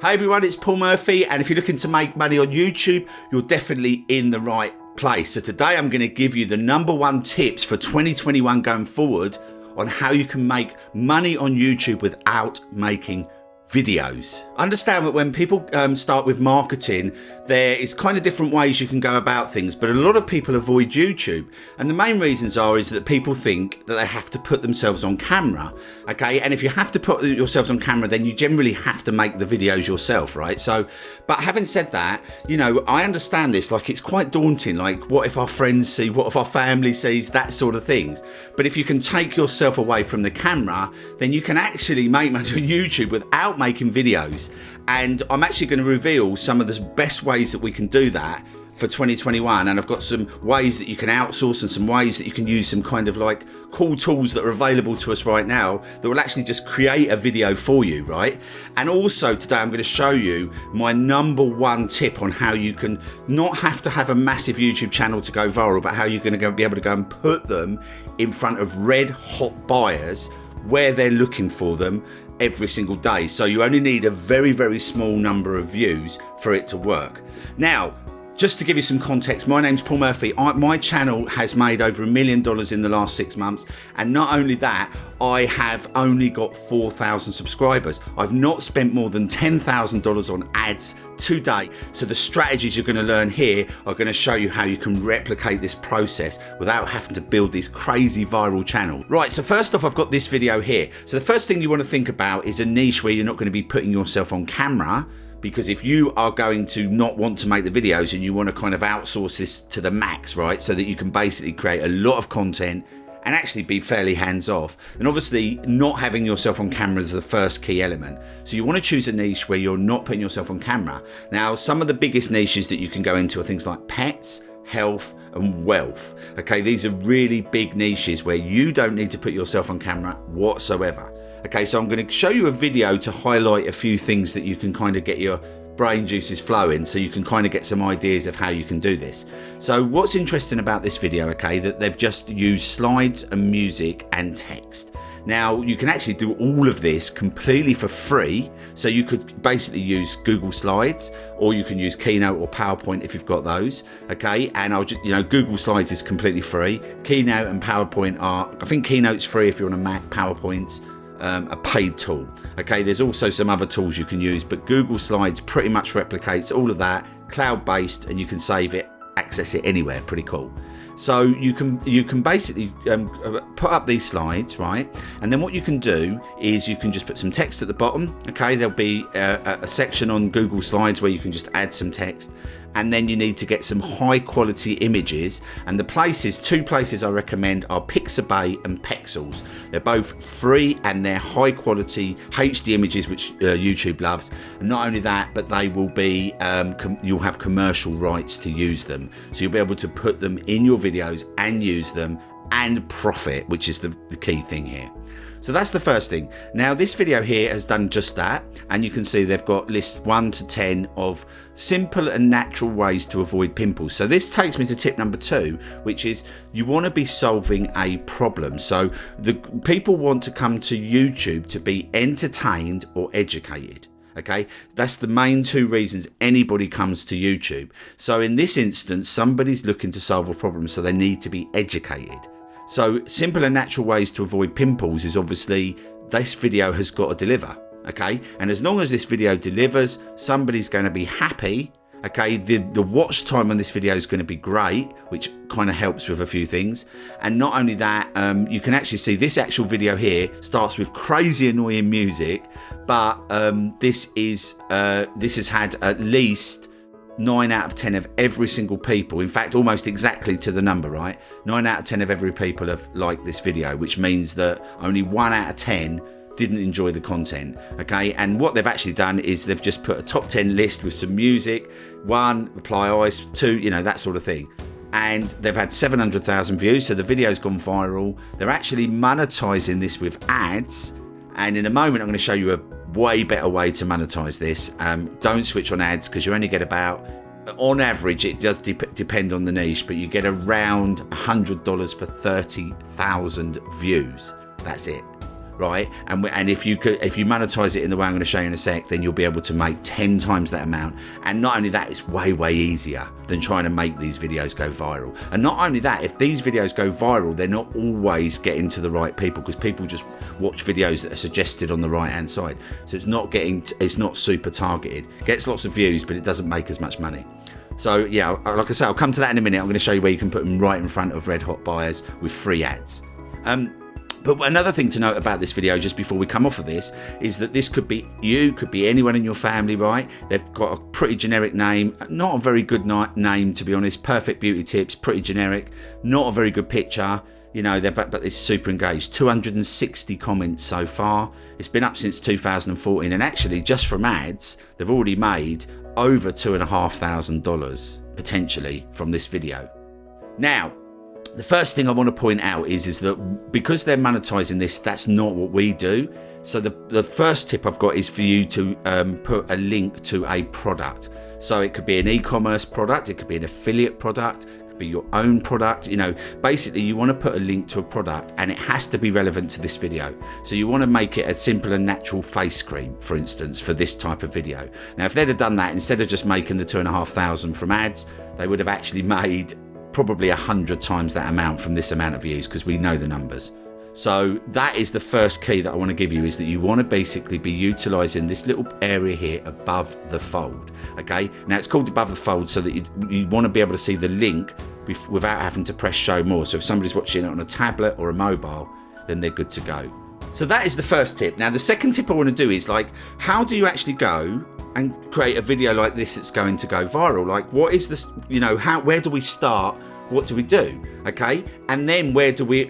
Hey everyone, it's Paul Murphy, and if you're looking to make money on YouTube, you're definitely in the right place. So today I'm going to give you the #1 tips for 2021 going forward on how you can make money on YouTube without making videos. Understand that when people start with marketing, there is kind of different ways you can go about things, but a lot of people avoid YouTube, and the main reasons is that people think that they have to put themselves on camera, okay? And if you have to put yourselves on camera, then you generally have to make the videos yourself, right? So, but having said that, you know, I understand this, like it's quite daunting, like what if our friends see, what if our family sees, that sort of things. But if you can take yourself away from the camera, then you can actually make money on YouTube without making videos. And I'm actually going to reveal some of the best ways that we can do that for 2021, and I've got some ways that you can outsource and some ways that you can use some kind of like cool tools that are available to us right now that will actually just create a video for you, right? And also today I'm going to show you my #1 tip on how you can not have to have a massive YouTube channel to go viral, but how you're going to be able to go and put them in front of red hot buyers where they're looking for them every single day. So you only need a very, very small number of views for it to work. Now, just to give you some context, my name's Paul Murphy. My channel has made over $1 million in the last 6 months. And not only that, I have only got 4,000 subscribers. I've not spent more than $10,000 on ads to date. So the strategies you're going to learn here are going to show you how you can replicate this process without having to build this crazy viral channel. Right, so first off, I've got this video here. So the first thing you want to think about is a niche where you're not going to be putting yourself on camera, because if you are going to not want to make the videos and you want to kind of outsource this to the max, right, so that you can basically create a lot of content and actually be fairly hands-off, then obviously not having yourself on camera is the first key element. So you want to choose a niche where you're not putting yourself on camera. Now, some of the biggest niches that you can go into are things like pets, health, and wealth. Okay, these are really big niches where you don't need to put yourself on camera whatsoever. Okay, so I'm going to show you a video to highlight a few things that you can kind of get your brain juices flowing, so you can kind of get some ideas of how you can do this. So what's interesting about this video, okay, that they've just used slides and music and text. Now, you can actually do all of this completely for free. So you could basically use Google Slides, or you can use Keynote or PowerPoint if you've got those. Okay, and I'll just, you know, Google Slides is completely free. Keynote and PowerPoint are, I think Keynote's free if you're on a Mac, PowerPoint's a paid tool. Okay, there's also some other tools you can use, but Google Slides pretty much replicates all of that, cloud-based, and you can save it, access it anywhere. Pretty cool. So you can basically put up these slides, right? And then what you can do is you can just put some text at the bottom. Okay, there'll be a section on Google Slides where you can just add some text, and then you need to get some high quality images. And the two places I recommend are Pixabay and Pexels. They're both free and they're high quality HD images, which YouTube loves. And not only that, but they will be you'll have commercial rights to use them, so you'll be able to put them in your videos and use them and profit, which is the key thing here. So that's the first thing. Now, this video here has done just that, and you can see they've got list 1 to 10 of simple and natural ways to avoid pimples. So this takes me to tip #2, which is you want to be solving a problem. So the people want to come to YouTube to be entertained or educated. Okay, that's the main two reasons anybody comes to YouTube. So in this instance, somebody's looking to solve a problem, so they need to be educated. So simple and natural ways to avoid pimples is obviously this video has got to deliver. Okay, and as long as this video delivers, somebody's going to be happy. Okay, the watch time on this video is going to be great, which kind of helps with a few things. And not only that, you can actually see this actual video here starts with crazy annoying music, but this has had at least 9 out of 10 of every single people, in fact almost exactly to the number, right? 9 out of 10 of every people have liked this video, which means that only 1 out of 10 didn't enjoy the content. Okay, and what they've actually done is they've just put a top 10 list with some music, 1, reply eyes, 2, you know, that sort of thing. And they've had 700,000 views, so the video's gone viral. They're actually monetizing this with ads, and in a moment I'm going to show you a way better way to monetize this. Don't switch on ads, because you only get about, on average, it does depend on the niche, but you get around $100 for 30,000 views. That's it. right? And if you monetize it in the way I'm going to show you in a sec, then you'll be able to make 10 times that amount. And not only that, it's way easier than trying to make these videos go viral. And not only that, if these videos go viral, they're not always getting to the right people, because people just watch videos that are suggested on the right hand side. So it's not super targeted. It gets lots of views, but it doesn't make as much money. So yeah, like I say, I'll come to that in a minute. I'm going to show you where you can put them right in front of red hot buyers with free ads. But another thing to note about this video, just before we come off of this, is that this could be you, could be anyone in your family, right? They've got a pretty generic name, not a very good name, to be honest. Perfect beauty tips, pretty generic, not a very good picture. You know, but it's super engaged. 260 comments so far. It's been up since 2014, and actually, just from ads, they've already made over $2,500 potentially from this video. Now, the first thing I want to point out is that because they're monetizing this, that's not what we do. So the first tip I've got is for you to put a link to a product. So it could be an e-commerce product, it could be an affiliate product, it could be your own product. You know, basically you want to put a link to a product, and it has to be relevant to this video. So you want to make it a simple and natural face cream, for instance, for this type of video. Now, if they'd have done that, instead of just making the 2,500 from ads, they would have actually made probably 100 times that amount from this amount of views, because we know the numbers. So that is the first key that I want to give you, is that you want to basically be utilizing this little area here above the fold. Okay, now it's called above the fold so that you want to be able to see the link without having to press show more. So if somebody's watching it on a tablet or a mobile, then they're good to go. So that is the first tip. Now the second tip I want to do is, like, how do you actually go and create a video like this that's going to go viral? Like, what is this, you know, where do we start? What do we do? Okay, and then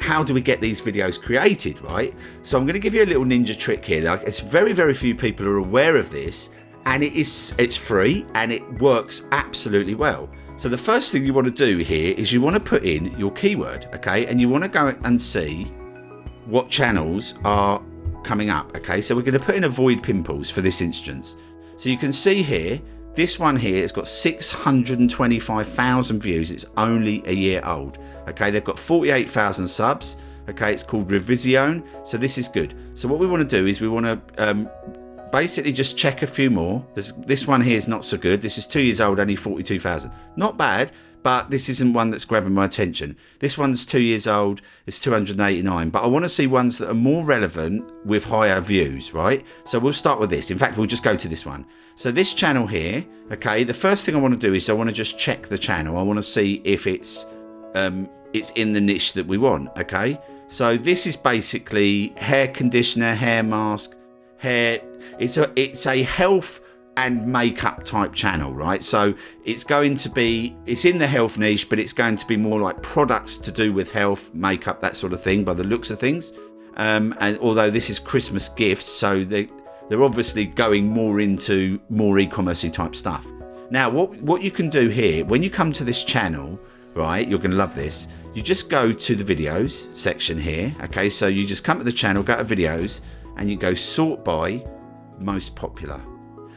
how do we get these videos created, right? So I'm going to give you a little ninja trick here. Like, it's very few people are aware of this, and it's free and it works absolutely well. So the first thing you want to do here is you want to put in your keyword, okay, and you want to go and see what channels are coming up. Okay, so we're going to put in avoid pimples for this instance. So you can see here, this one here, it's got 625,000 views. It's only a year old. Okay, they've got 48,000 subs. Okay, it's called Revision. So this is good. So what we want to do is we want to basically just check a few more. This one here is not so good. This is 2 years old, only 42,000. Not bad, but this isn't one that's grabbing my attention. This one's 2 years old, it's 289, but I want to see ones that are more relevant with higher views, right? So we'll start with this. In fact, we'll just go to this one. So this channel here, okay, the first thing I want to do is I want to just check the channel. I want to see if it's in the niche that we want, okay? So this is basically hair conditioner, hair mask, hair. It's a health and makeup type channel, right? So it's in the health niche, but it's going to be more like products to do with health, makeup, that sort of thing, by the looks of things. And although this is Christmas gifts, so they're obviously going more into more e-commerce type stuff. Now, what you can do here, when you come to this channel, right, you're going to love this. You just go to the videos section here. Okay, so you just come to the channel, go to videos, and you go sort by most popular.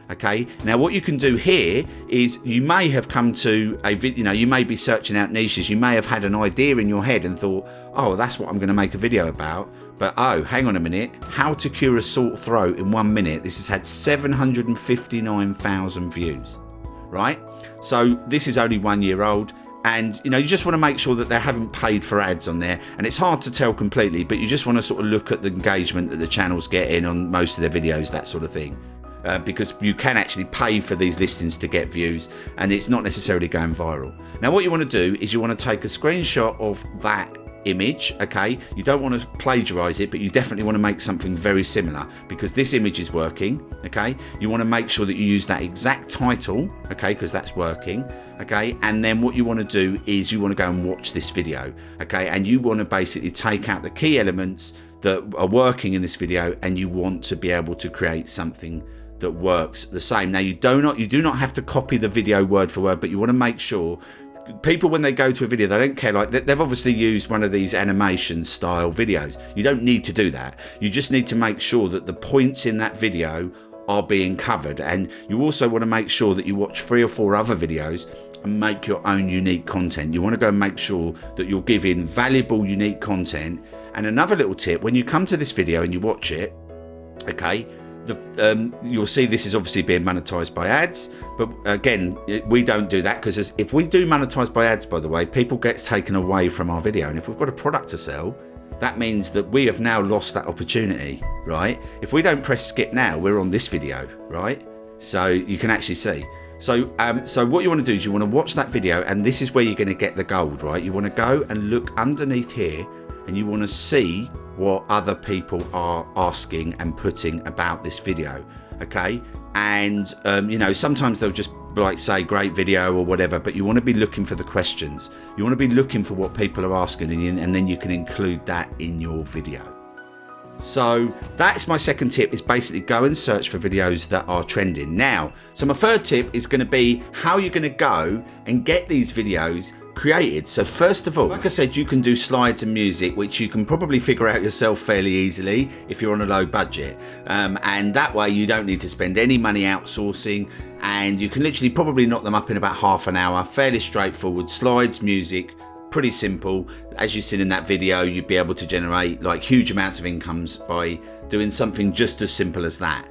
Okay, now what you can do here is you may have come to you may be searching out niches. You may have had an idea in your head and thought, oh, that's what I'm going to make a video about. But oh, hang on a minute, how to cure a sore throat in 1 minute. This has had 759,000 views, right? So this is only 1 year old. And you just want to make sure that they haven't paid for ads on there, and it's hard to tell completely, but you just want to sort of look at the engagement that the channel's getting on most of their videos, that sort of thing, because you can actually pay for these listings to get views, and it's not necessarily going viral. Now what you want to do is you want to take a screenshot of that image. Okay, you don't want to plagiarize it, but you definitely want to make something very similar, because this image is working. Okay, you want to make sure that you use that exact title, okay, because that's working. Okay, and then what you want to do is you want to go and watch this video, okay, and you want to basically take out the key elements that are working in this video, and you want to be able to create something that works the same. Now you do not have to copy the video word for word, but you want to make sure people, when they go to a video, they don't care. Like, they've obviously used one of these animation style videos. You don't need to do that. You just need to make sure that the points in that video are being covered. And you also want to make sure that you watch 3 or 4 other videos and make your own unique content. You want to go and make sure that you're giving valuable, unique content. And another little tip, when you come to this video and you watch it, okay, you'll see this is obviously being monetized by ads, but again, we don't do that, because if we do monetize by ads, by the way, people get taken away from our video. And if we've got a product to sell, that means that we have now lost that opportunity, right? If we don't press skip now, we're on this video, right? So you can actually see. So what you want to do is you want to watch that video, and this is where you're going to get the gold, right? You want to go and look underneath here, and you want to see what other people are asking and putting about this video, okay? And you know, sometimes they'll just like say great video or whatever, but you want to be looking for the questions. You want to be looking for what people are asking, and then you can include that in your video. So that's my second tip, is basically go and search for videos that are trending. Now, so my third tip is going to be how you're going to go and get these videos created. So first of all, like I said, you can do slides and music, which you can probably figure out yourself fairly easily if you're on a low budget. And that way you don't need to spend any money outsourcing, and you can literally probably knock them up in about half an hour. Fairly straightforward. Slides, music, pretty simple. As you've seen in that video, you'd be able to generate like huge amounts of incomes by doing something just as simple as that.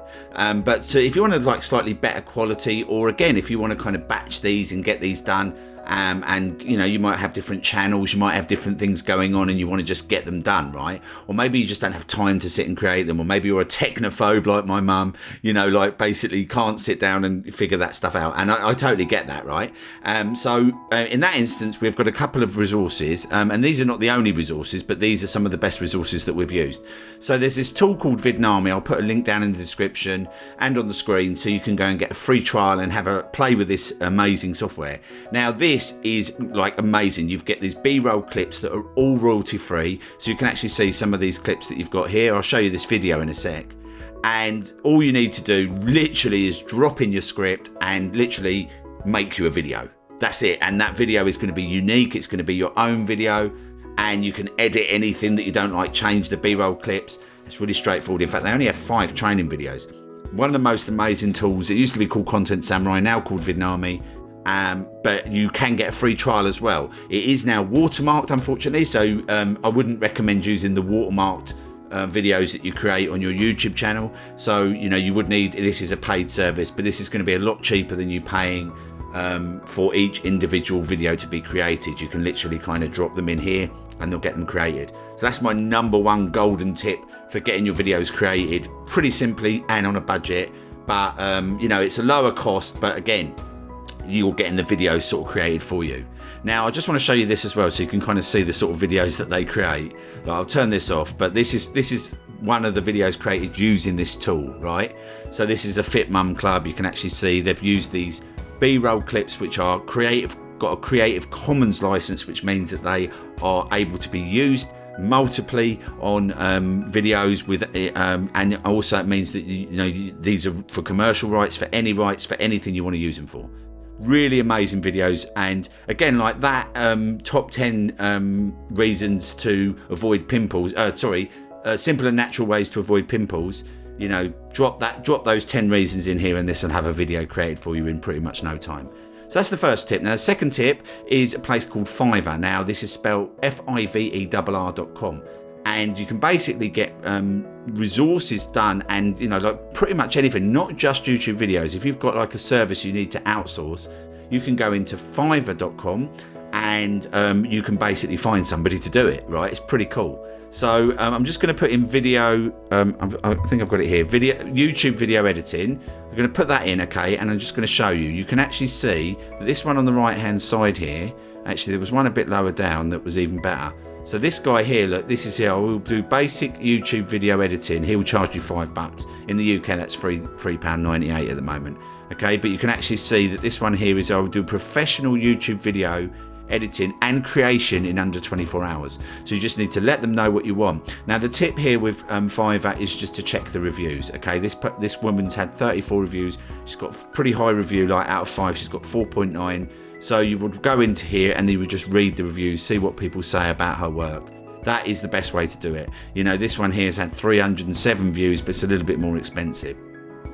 But so if you want to like slightly better quality, or again, if you want to kind of batch these and get these done, and you know, you might have different channels, you might have different things going on, and you want to just get them done, right? Or maybe you just don't have time to sit and create them, or maybe you're a technophobe like my mum, you know, like basically can't sit down and figure that stuff out. And I totally get that, right? So in that instance, we've got a couple of resources, and these are not the only resources, but these are some of the best resources that we've used. So there's this tool called Vidnami. I'll put a link down in the description and on the screen, so you can go and get a free trial and have a play with this amazing software. Now this is like amazing. You've got these B-roll clips that are all royalty free, so you can actually see some of these clips that you've got here. I'll show you this video in a sec, and all you need to do literally is drop in your script and literally make you a video. That's it. And that video is going to be unique. It's going to be your own video, and you can edit anything that you don't like, change the B-roll clips. It's really straightforward. In fact, they only have 5 training videos. One of the most amazing tools. It used to be called Content Samurai, now called Vidnami. But you can get a free trial as well. It is now watermarked, unfortunately, so I wouldn't recommend using the watermarked videos that you create on your YouTube channel. So you know, you would need, this is a paid service, but this is going to be a lot cheaper than you paying for each individual video to be created. You can literally kind of drop them in here and they'll get them created. So that's my number one golden tip for getting your videos created pretty simply and on a budget. But you know, it's a lower cost, but again, you're getting the videos sort of created for you. Now I just want to show you this as well, so you can kind of see the sort of videos that they create. I'll turn this off, but this is one of the videos created using this tool, right? So this is a Fit Mum Club. You can actually see they've used these B-roll clips, which are got a Creative Commons license, which means that they are able to be used multiply on videos with and also it means that you know, these are for commercial rights, for any rights, for anything you want to use them for. Really amazing videos. And again, like that top 10 reasons to avoid pimples, simple and natural ways to avoid pimples, you know, drop those 10 reasons in here, and this will have a video created for you in pretty much no time. So that's the first tip. Now the second tip is a place called Fiverr. Now this is spelled Fiverr.com, and you can basically get resources done, and you know, like pretty much anything, not just YouTube videos. If you've got like a service you need to outsource, you can go into Fiverr.com and you can basically find somebody to do it, right? It's pretty cool. So I'm just going to put in video, I think I've got it here, YouTube video editing. I'm going to put that in, okay, and I'm just going to show you. You can actually see that this one on the right hand side here, actually there was one a bit lower down that was even better. So this guy here, look, this is here. I will do basic YouTube video editing. He'll charge you $5. In the UK, that's £3.98 at the moment. Okay, but you can actually see that this one here is I will do professional YouTube video editing and creation in under 24 hours. So you just need to let them know what you want. Now the tip here with Fiverr is just to check the reviews. Okay, this woman's had 34 reviews. She's got a pretty high review, like out of 5 she's got 4.9. So you would go into here and you would just read the reviews, see what people say about her work. That is the best way to do it. You know, this one here has had 307 views, but it's a little bit more expensive.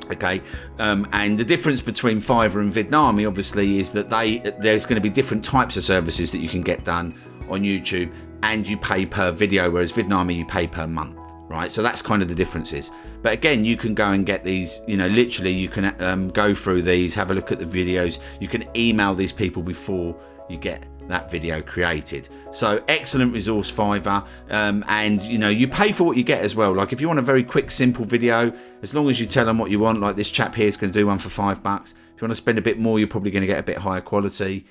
Okay, and the difference between Fiverr and Vidnami obviously is that there's going to be different types of services that you can get done on YouTube, and you pay per video, whereas Vidnami you pay per month, right? So that's kind of the differences. But again, you can go and get these, you know, literally you can go through these, have a look at the videos, you can email these people before you get that video created. So excellent resource, Fiverr, and you know, you pay for what you get as well. Like if you want a very quick simple video, as long as you tell them what you want, like this chap here is going to do one for $5. If you want to spend a bit more, you're probably going to get a bit higher quality.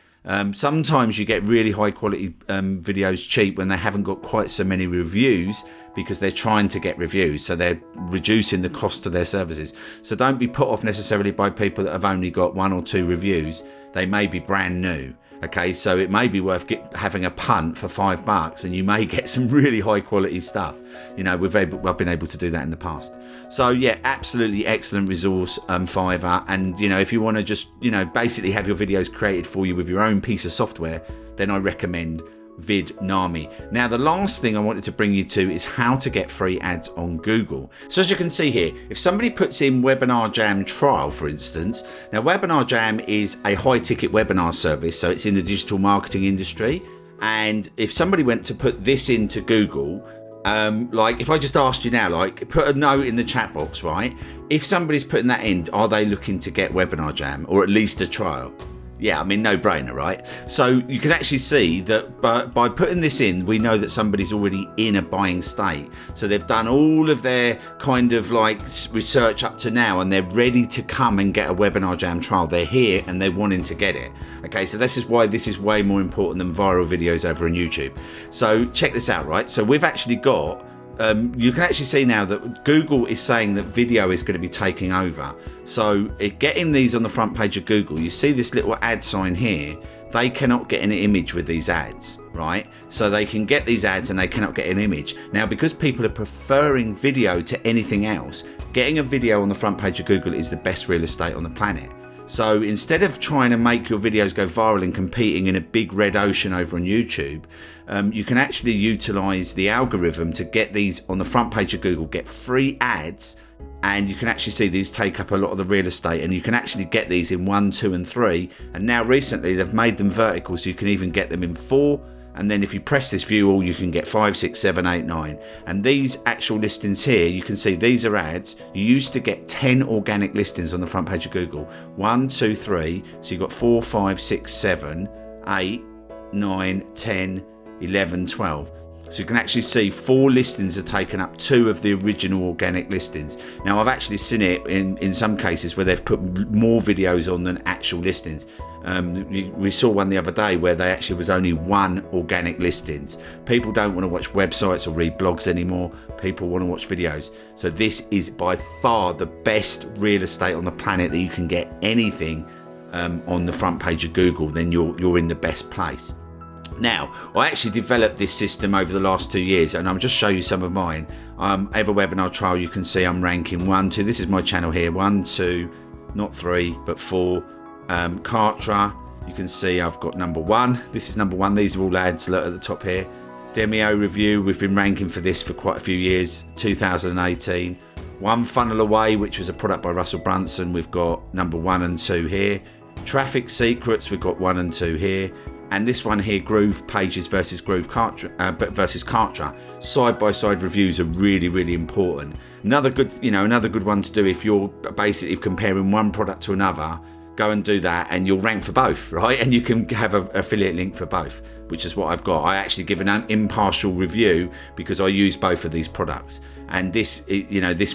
Sometimes you get really high quality videos cheap when they haven't got quite so many reviews, because they're trying to get reviews, so they're reducing the cost of their services. So don't be put off necessarily by people that have only got 1 or 2 reviews. They may be brand new. Okay, so it may be worth having a punt for $5, and you may get some really high quality stuff. You know, I've been able to do that in the past. So yeah, absolutely excellent resource, Fiverr. And you know, if you want to just, you know, basically have your videos created for you with your own piece of software, then I recommend Vidnami. Now, the last thing I wanted to bring you to is how to get free ads on Google. So as you can see here, if somebody puts in Webinar Jam trial, for instance, now Webinar Jam is a high ticket webinar service, so it's in the digital marketing industry. And if somebody went to put this into Google, like if I just asked you now, like put a note in the chat box, right? If somebody's putting that in, are they looking to get Webinar Jam or at least a trial? Yeah, I mean, no brainer, right? So you can actually see that by putting this in, we know that somebody's already in a buying state. So they've done all of their kind of like research up to now, and they're ready to come and get a Webinar Jam trial. They're here and they're wanting to get it. Okay, so this is why this is way more important than viral videos over on YouTube. So check this out, right? So we've actually got you can actually see now that Google is saying that video is going to be taking over. So getting these on the front page of Google, you see this little ad sign here. They cannot get an image with these ads, right? So they can get these ads and they cannot get an image. Now, because people are preferring video to anything else, getting a video on the front page of Google is the best real estate on the planet. So instead of trying to make your videos go viral and competing in a big red ocean over on YouTube, you can actually utilize the algorithm to get these on the front page of Google, get free ads, and you can actually see these take up a lot of the real estate, and you can actually get these in 1, 2, and 3. And now recently they've made them vertical, so you can even get them in 4. And then if you press this view all, you can get 5, 6, 7, 8, 9. And these actual listings here, you can see these are ads. You used to get 10 organic listings on the front page of Google. 1, 2, 3. So you've got 4, 5, 6, 7, 8, 9, 10, 11, 12. So you can actually see 4 listings are taken up 2 of the original organic listings. Now I've actually seen it in some cases where they've put more videos on than actual listings. We saw one the other day where there actually was only 1 organic listings. People don't want to watch websites or read blogs anymore. People want to watch videos. So this is by far the best real estate on the planet that you can get anything on the front page of Google. Then you're in the best place. Now, I actually developed this system over the last 2 years, and I'll just show you some of mine. Every webinar trial, you can see I'm ranking 1, 2. This is my channel here, 1, 2, not 3, but 4. Kartra, you can see I've got number 1. This is number 1. These are all ads, look at the top here. Demio Review, we've been ranking for this for quite a few years, 2018. One Funnel Away, which was a product by Russell Brunson, we've got number 1 and 2 here. Traffic Secrets, we've got 1 and 2 here. And this one here, Groove Pages versus Kartra, side-by-side reviews are really, really important. Another good one to do if you're basically comparing one product to another. Go and do that, and you'll rank for both, right? And you can have an affiliate link for both, which is what I've got. I actually give an impartial review because I use both of these products, and this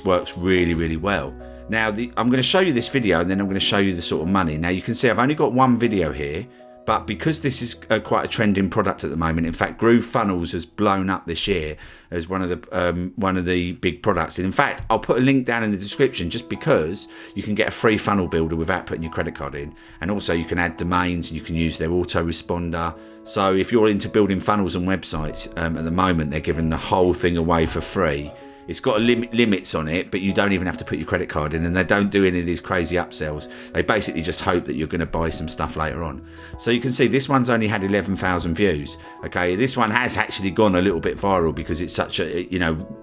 works really, really well. Now, I'm going to show you this video, and then I'm going to show you the sort of money. Now, you can see I've only got 1 video here. But because this is quite a trending product at the moment, in fact, Groove Funnels has blown up this year as one of the big products. And in fact, I'll put a link down in the description just because you can get a free funnel builder without putting your credit card in. And also you can add domains and you can use their autoresponder. So if you're into building funnels and websites, at the moment, they're giving the whole thing away for free. It's got limits on it, but you don't even have to put your credit card in, and they don't do any of these crazy upsells. They basically just hope that you're going to buy some stuff later on. So you can see this one's only had 11,000 views. Okay, this one has actually gone a little bit viral because it's such a,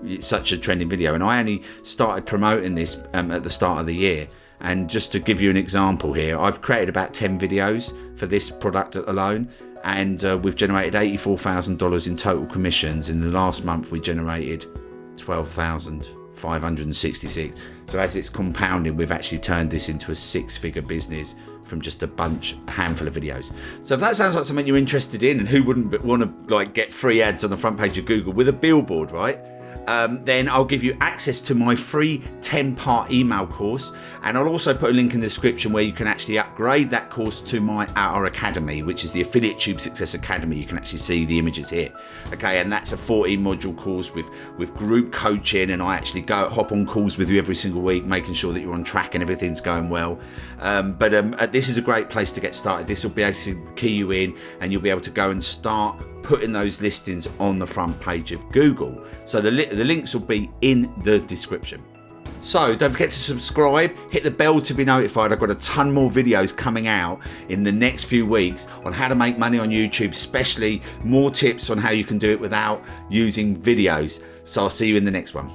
it's such a trending video, and I only started promoting this at the start of the year. And just to give you an example here, I've created about 10 videos for this product alone, and we've generated $84,000 in total commissions. In the last month we generated 12,566. So as it's compounding, we've actually turned this into a 6-figure business from just a handful of videos. So if that sounds like something you're interested in, and who wouldn't want to like get free ads on the front page of Google with a billboard, right? Then I'll give you access to my free 10-part email course, and I'll also put a link in the description where you can actually upgrade that course to our academy, which is the Affiliate Tube Success Academy. You can actually see the images here. Okay, and that's a 14-module course with group coaching, and I actually hop on calls with you every single week, making sure that you're on track and everything's going well. But this is a great place to get started. This will be able to key you in, and you'll be able to go and start putting those listings on the front page of Google. So the links will be in the description. So don't forget to subscribe, hit the bell to be notified. I've got a ton more videos coming out in the next few weeks on how to make money on YouTube, especially more tips on how you can do it without using videos. So I'll see you in the next one.